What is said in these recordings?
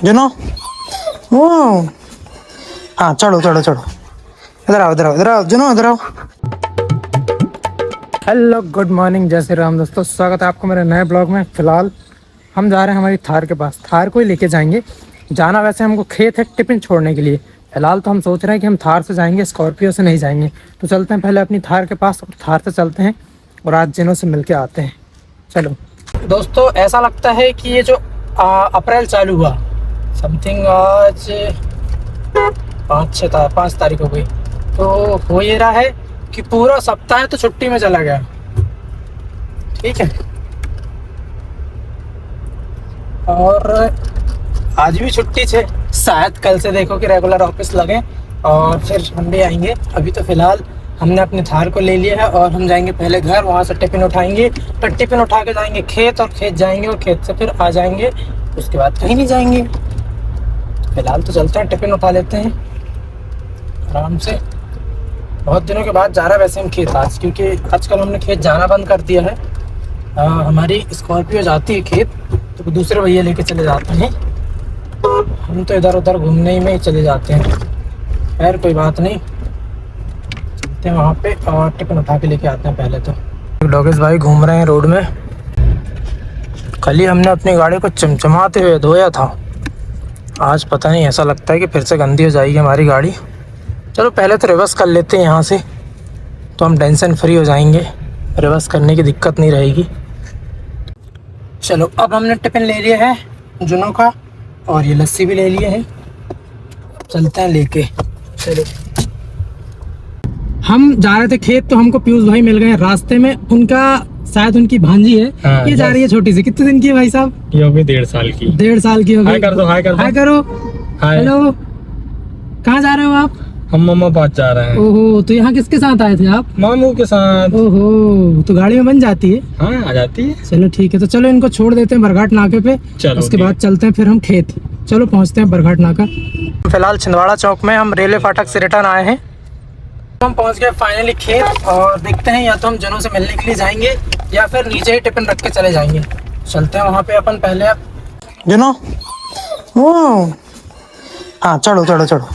जुनो ओ हाँ चढ़ो चढ़ो चढ़ो। इधर आओ इधर आओ इधर आओ जुनो इधर आओ। हेलो गुड मॉर्निंग, जय श्री राम दोस्तों, स्वागत है आपको मेरे नए ब्लॉग में। फिलहाल हम जा रहे हैं हमारी थार के पास, थार को ही लेके जाएंगे। जाना वैसे हमको खेत है टिफिन छोड़ने के लिए। फिलहाल तो हम सोच रहे हैं कि हम थार से जाएंगे, स्कॉर्पियो से नहीं जाएंगे। तो चलते हैं पहले अपनी थार के पास और थार से चलते हैं और आज जिनों से मिल के आते हैं। चलो दोस्तों, ऐसा लगता है कि ये जो अप्रैल चालू हुआ समथिंग आज 5 तारीख हो गई, तो हो ये रहा है कि पूरा सप्ताह तो छुट्टी में चला गया। ठीक है, और आज भी छुट्टी है, शायद कल से देखो कि रेगुलर ऑफिस लगे और फिर हम भी आएंगे। अभी तो फिलहाल हमने अपनी थार को ले लिया है और हम जाएंगे पहले घर, वहाँ से टिफिन उठाएंगे, फिर टिफिन उठा के जाएंगे खेत और खेत जाएंगे और खेत से फिर आ जाएंगे। उसके बाद कहीं नहीं जाएंगे। फिलहाल तो चलते हैं, टिफिन उठा लेते हैं आराम से। बहुत दिनों के बाद जा रहा है वैसे हम खेत आज, क्योंकि आजकल हमने खेत जाना बंद कर दिया है। हमारी स्कॉर्पियो जाती है खेत, तो दूसरे भैया लेके चले जाते हैं। हम तो इधर उधर घूमने ही में ही चले जाते हैं। खैर कोई बात नहीं, चलते हैं वहाँ पे और टिफिन उठा के लेके आते हैं। पहले तो डॉगेश भाई घूम रहे हैं रोड में। कल ही हमने अपनी गाड़ी को चमचमाते हुए धोया था, आज पता नहीं ऐसा लगता है कि फिर से गंदी हो जाएगी हमारी गाड़ी। चलो पहले तो रिवर्स कर लेते हैं यहाँ से, तो हम टेंशन फ्री हो जाएंगे, रिवर्स करने की दिक्कत नहीं रहेगी। चलो अब हमने टिफिन ले लिया है जुनों का, और ये लस्सी भी ले लिए है। चलते हैं लेके। चलो हम जा रहे थे खेत, तो हमको पीयूष भाई मिल गए रास्ते में। उनका शायद उनकी भांजी है। ये जा रही है छोटी सी। कितने दिन की है भाई साहब? ये हो गई 1.5 साल की। 1.5 साल की हो गई। हाय कर दो, हाय कर दो। हाय करो। हेलो, कहाँ जा रहे हो आप? हम मम्मा पास जा रहे हैं। ओहो, तो यहाँ किसके साथ आए थे आप? मामू के साथ। ओहो, तो गाड़ी में बन जाती है? हाँ आ जाती है। चलो ठीक है, तो चलो इनको छोड़ देते हैं बरघाट नाके पे। चलो उसके बाद चलते हैं फिर हम खेत। चलो पहुँचते हैं बरघाट नाका। फिलहाल छिंदवाड़ा चौक में हम रेलवे फाटक से रिटर्न आए हैं। हम पहुंच गए फाइनली खेत, और देखते हैं या तो हम जनों से मिलने के लिए जाएंगे या फिर नीचे ही टिफिन रख के चले जाएंगे। चलते हैं वहाँ पे अपन पहले। जनों ओ हाँ चढ़ो चढ़ो चढ़ो।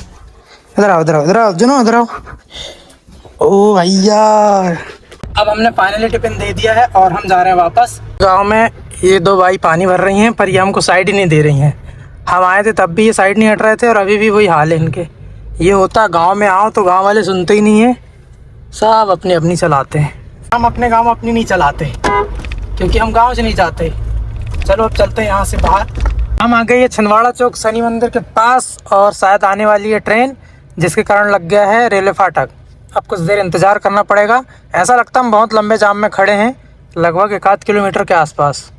इधर आओ इधर आओ इधर आओ जनों इधर आओ। ओ भैया, अब हमने फाइनली टिफिन दे दिया है और हम जा रहे हैं वापस। गाँव में ये दो भाई पानी भर रही हैं, पर ये हमको साइड ही नहीं दे रही हैं। हम आए थे तब भी ये साइड नहीं हट रहे थे, और अभी भी वही हाल है इनके। ये होता गांव में आओ तो गांव वाले सुनते ही नहीं है, सब अपनी अपनी चलाते हैं। हम अपने गांव अपनी नहीं चलाते, क्योंकि हम गांव से नहीं जाते। चलो अब चलते हैं यहाँ से बाहर। हम आ गए ये छिंदवाड़ा चौक शनि मंदिर के पास, और शायद आने वाली है ट्रेन, जिसके कारण लग गया है रेलवे फाटक। अब कुछ देर इंतज़ार करना पड़ेगा। ऐसा लगता है हम बहुत लंबे जाम में खड़े हैं, लगभग 1 किलोमीटर के आसपास।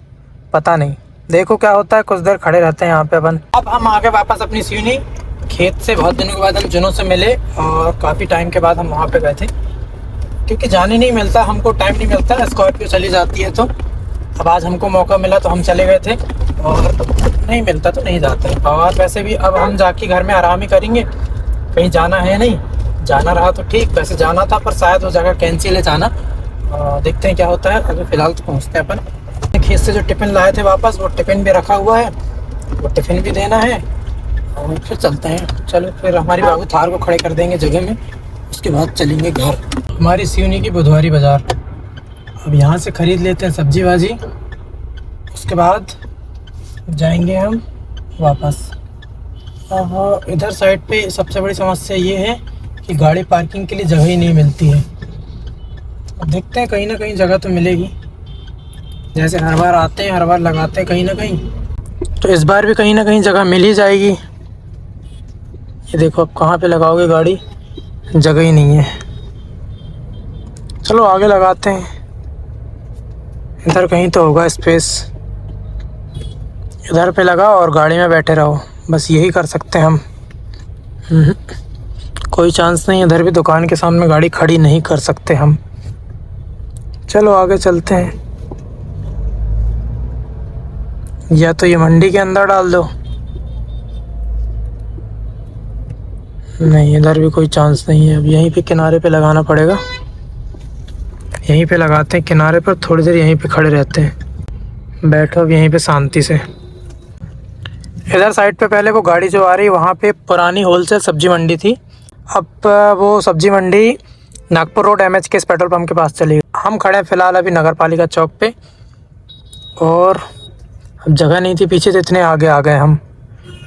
पता नहीं, देखो क्या होता है। कुछ देर खड़े रहते हैं यहाँ पे अपन। अब हम आ गए वापस अपनी सिवनी खेत से। बहुत दिनों के बाद हम जनों से मिले, और काफ़ी टाइम के बाद हम वहाँ पे गए थे, क्योंकि जाने नहीं मिलता, हमको टाइम नहीं मिलता। स्कॉर्पियो चली जाती है, तो अब आज हमको मौका मिला तो हम चले गए थे, और नहीं मिलता तो नहीं जाते। और वैसे भी अब हम जाके घर में आराम ही करेंगे, कहीं जाना है नहीं। जाना रहा तो ठीक, वैसे जाना था पर शायद वो जगह कैंसिल है जाना। देखते हैं क्या होता है। अभी फ़िलहाल तो पहुँचते हैं अपन। खेत से जो टिफ़िन लाए थे वापस, वो टिफ़िन भी रखा हुआ है, वो टिफ़िन भी देना है, और फिर चलते हैं। चलो फिर हमारी बाबू थार को खड़े कर देंगे जगह में, उसके बाद चलेंगे घर। हमारी सिवनी की बुधवारी बाज़ार। अब यहाँ से ख़रीद लेते हैं सब्जी भाजी, उसके बाद जाएंगे हम वापस। अब इधर साइड पे सबसे बड़ी समस्या ये है कि गाड़ी पार्किंग के लिए जगह ही नहीं मिलती है। अब देखते हैं, कहीं ना कहीं जगह तो मिलेगी। जैसे हर बार आते हैं, हर बार लगाते हैं कहीं ना कहीं, तो इस बार भी कहीं ना कहीं जगह मिल ही जाएगी। ये देखो अब कहाँ पे लगाओगे गाड़ी, जगह ही नहीं है। चलो आगे लगाते हैं, इधर कहीं तो होगा स्पेस। इधर पे लगाओ और गाड़ी में बैठे रहो, बस यही कर सकते हैं हम। कोई चांस नहीं, इधर भी दुकान के सामने गाड़ी खड़ी नहीं कर सकते हम। चलो आगे चलते हैं, या तो ये मंडी के अंदर डाल दो। नहीं, इधर भी कोई चांस नहीं है। अब यहीं पे किनारे पे लगाना पड़ेगा। यहीं पे लगाते हैं किनारे पर, थोड़ी देर यहीं पे खड़े रहते हैं। बैठो अब यहीं पे शांति से। इधर साइड पे पहले वो गाड़ी जो आ रही है वहाँ पे पुरानी होलसेल सब्जी मंडी थी। अब वो सब्जी मंडी नागपुर रोड MH के इस पेट्रोल पंप के पास चली गई। हम खड़े हैं फ़िलहाल अभी नगर पालिका चौक पे, और अब जगह नहीं थी पीछे, तो इतने आगे आ गए हम।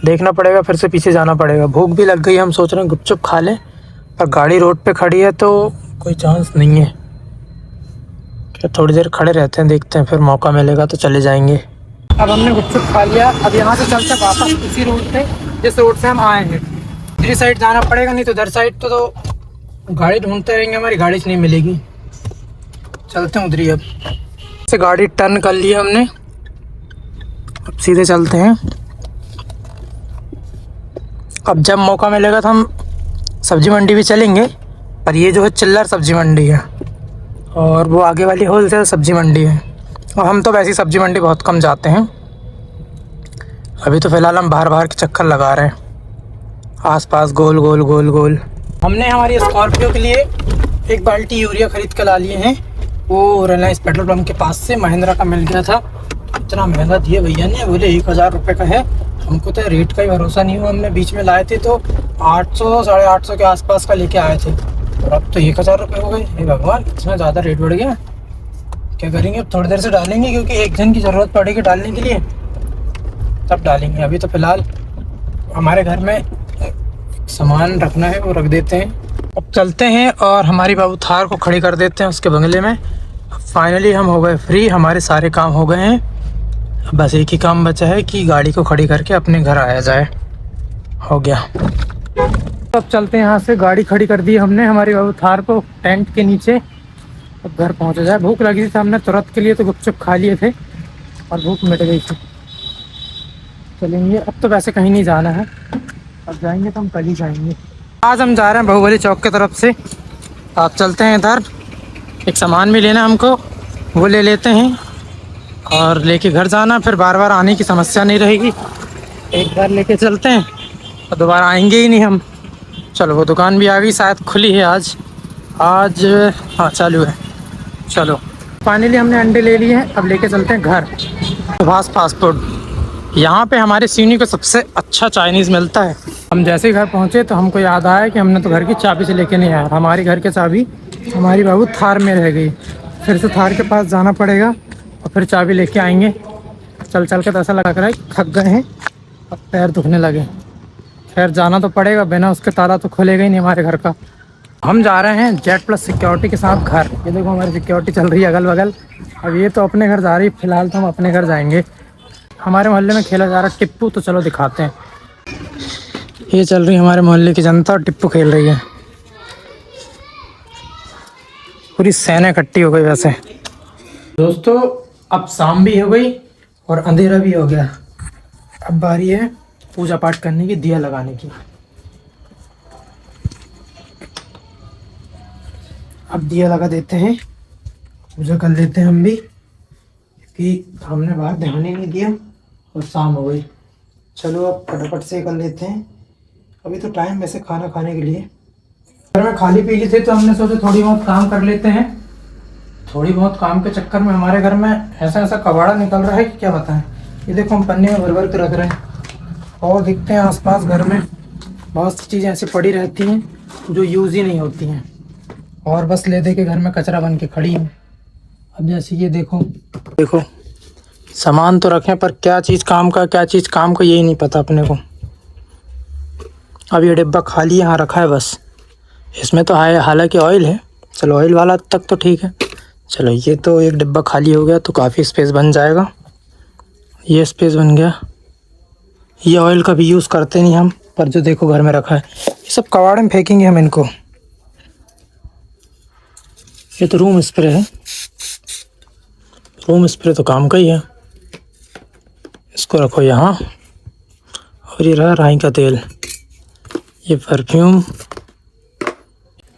देखना पड़ेगा, फिर से पीछे जाना पड़ेगा। भूख भी लग गई, हम सोच रहे हैं गुपचुप खा लें, पर गाड़ी रोड पे खड़ी है तो कोई चांस नहीं है। क्या थोड़ी देर खड़े रहते हैं, देखते हैं, फिर मौका मिलेगा तो चले जाएंगे। अब हमने गुपचुप खा लिया, अब यहाँ से चलते वापस उसी रोड पे जिस रोड से हम आए हैं। इधर साइड जाना पड़ेगा, नहीं तो इधर साइड तो गाड़ी ढूंढते रहेंगे, हमारी गाड़ी नहीं मिलेगी। चलते हैं उधरी। अब से गाड़ी टर्न कर ली हमने, अब सीधे चलते हैं। अब जब मौका मिलेगा तो हम सब्जी मंडी भी चलेंगे, पर ये जो है चिल्लर सब्जी मंडी है और वो आगे वाली होलसेल सब्जी मंडी है। और हम तो वैसी सब्जी मंडी बहुत कम जाते हैं। अभी तो फ़िलहाल हम बाहर के चक्कर लगा रहे हैं, आसपास गोल गोल गोल गोल। हमने हमारी स्कॉर्पियो के लिए एक बाल्टी यूरिया ख़रीद कर ला लिए हैं। वो रिलायंस पेट्रोल पंप के पास से महिंद्रा का मिल गया था। इतना महंगा दिया भैया ने, बोले 1000 रुपये का है। हमको तो रेट का ही भरोसा नहीं हुआ। हमने बीच में लाए थे तो 800 साढ़े 800 के आसपास का लेके आए थे, और अब तो 1000 रुपये हो गए। हे भगवान, इतना ज़्यादा रेट बढ़ गया। क्या करेंगे, अब थोड़ी देर से डालेंगे, क्योंकि एक जन की ज़रूरत पड़ेगी डालने के लिए, तब डालेंगे। अभी तो फ़िलहाल हमारे घर में सामान रखना है, वो रख देते हैं। अब चलते हैं और हमारी बाबू थार को खड़ी कर देते हैं उसके बंगले में। फाइनली हम हो गए फ्री, हमारे सारे काम हो गए हैं। बस एक ही काम बचा है कि गाड़ी को खड़ी करके अपने घर आया जाए। हो गया। अब चलते हैं यहाँ से। गाड़ी खड़ी कर दी हमने हमारी बाबू थार को टेंट के नीचे। अब घर पहुँचा जाए। भूख लगी थी, हमने तुरंत के लिए तो गुपचुप खा लिए थे और भूख मिट गई थी। चलेंगे, अब तो वैसे कहीं नहीं जाना है, अब जाएंगे तो हम कल ही जाएंगे। आज हम जा रहे हैं बाहुबली चौक की तरफ से। आप चलते हैं इधर, एक सामान भी लेना हमको, वो ले लेते हैं और लेके घर जाना। फिर बार बार आने की समस्या नहीं रहेगी। एक बार लेके चलते हैं और दोबारा आएंगे ही नहीं हम। चलो, वो दुकान भी आ गई, शायद खुली है आज। हाँ, चालू है। चलो, फाइनली हमने अंडे ले लिए हैं। अब लेके चलते हैं घर। सुभाष फास्ट फूड, यहाँ पे हमारे सिवनी को सबसे अच्छा चाइनीज़ मिलता है। हम जैसे ही घर पहुँचे तो हमको याद आया कि हमने तो घर की चाबी से लेके नहीं आया। हमारी घर की चाबी हमारी बाबू थार में रह गई। फिर से थार के पास जाना पड़ेगा और फिर चाबी लेके आएंगे। चल के तो ऐसा लग रहा है थक गए हैं और पैर दुखने लगे। खैर, जाना तो पड़ेगा, बिना उसके ताला तो खुलेगा ही नहीं हमारे घर का। हम जा रहे हैं जेड प्लस सिक्योरिटी के साथ घर। ये देखो हमारी सिक्योरिटी चल रही है अगल बगल। अब ये तो अपने घर जा रही है, फ़िलहाल तो हम अपने घर जाएंगे। हमारे मोहल्ले में खेला जा रहा है टिप्पू, तो चलो दिखाते हैं। ये चल रही है हमारे मोहल्ले की जनता और टिप्पू खेल रही है। पूरी सेना इकट्ठी हो गई। वैसे दोस्तों, अब शाम भी हो गई और अंधेरा भी हो गया। अब बारी है पूजा पाठ करने की, दिया लगाने की। अब दिया लगा देते हैं, पूजा कर लेते हैं हम भी, क्योंकि हमने बाहर ध्यान ही नहीं दिया और शाम हो गई। चलो, अब फटाफट से कर लेते हैं। अभी तो टाइम वैसे खाना खाने के लिए। घर में खाली पीली थे तो हमने सोचा थोड़ी बहुत काम कर लेते हैं। थोड़ी बहुत काम के चक्कर में हमारे घर में ऐसा कबाड़ा निकल रहा है कि क्या बताएं। ये देखो, हम पन्नी में भर के रख रहे हैं। और दिखते हैं आसपास घर में बहुत सी चीज़ें ऐसी पड़ी रहती हैं जो यूज़ ही नहीं होती हैं, और बस ले दे के घर में कचरा बन के खड़ी हैं। अब जैसे ये देखो सामान तो रखें, पर क्या चीज़ काम का क्या चीज़ काम का यही नहीं पता अपने को। अब ये डिब्बा खाली यहाँ रखा है बस। इसमें तो हालांकि ऑयल है। चलो, ऑयल वाला तक तो ठीक है। चलो, ये तो एक डिब्बा खाली हो गया तो काफ़ी स्पेस बन जाएगा। ये स्पेस बन गया। ये ऑयल का भी यूज़ करते नहीं हम, पर जो देखो घर में रखा है ये सब कबाड़ में फेंकेंगे हम इनको। ये तो रूम स्प्रे है। रूम स्प्रे तो काम का ही है। इसको रखो यहाँ। और ये रहा राई का तेल, ये परफ्यूम।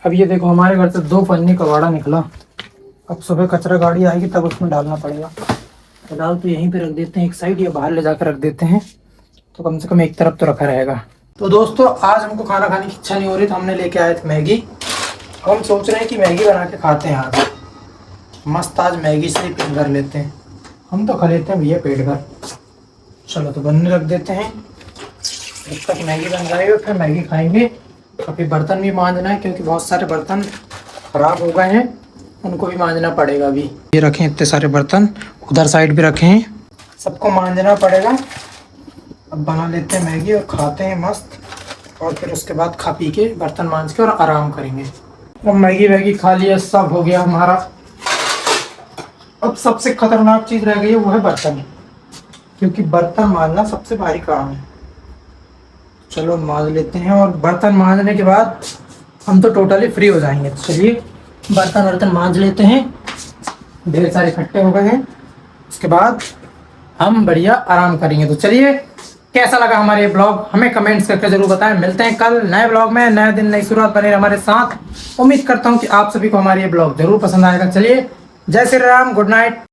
अब ये देखो, हमारे घर से 2 पन्नी कबाड़ा निकला। अब सुबह कचरा गाड़ी आएगी तब उसमें डालना पड़ेगा। फिलहाल तो यहीं पे रख देते हैं एक साइड, या बाहर ले जाकर रख देते हैं, तो कम से कम एक तरफ तो रखा रहेगा। तो दोस्तों, आज हमको खाना खाने की इच्छा नहीं हो रही, तो हमने लेके आए थे मैगी। हम सोच रहे हैं कि मैगी बना के खाते हैं आज। मस्त आज मैगी से ही पेट भर लेते हैं। हम तो खा लेते हैं भैया पेट भर। चलो तो बनने रख देते हैं। जब तक मैगी बन जाएगी फिर मैगी खाएंगे। अभी बर्तन भी मांजना है क्योंकि बहुत सारे बर्तन खराब हो गए हैं, उनको भी मांजना पड़ेगा। अभी ये रखे इतने सारे बर्तन, उधर साइड भी रखे हैं, सबको मांजना पड़ेगा। अब बना लेते हैं मैगी और खाते हैं मस्त, और फिर उसके बाद खा पी के बर्तन मांज के और आराम करेंगे। अब मैगी वैगी खा लिया, सब हो गया हमारा। अब सबसे खतरनाक चीज़ रह गई है, वो है बर्तन, क्योंकि बर्तन मांजना सबसे भारी काम है। चलो मांज लेते हैं, और बर्तन मांजने के बाद हम तो टोटली फ्री हो जाएंगे। तो चलिए बर्तन मांज लेते हैं, ढेर सारे इकट्ठे हो गए हैं। उसके बाद हम बढ़िया आराम करेंगे। तो चलिए, कैसा लगा हमारे ये ब्लॉग हमें कमेंट्स करके जरूर बताएं। मिलते हैं कल नए ब्लॉग में, नया दिन नई शुरुआत। बने हमारे साथ। उम्मीद करता हूँ कि आप सभी को हमारे ये ब्लॉग जरूर पसंद आएगा। चलिए, जय श्री राम, गुड नाइट।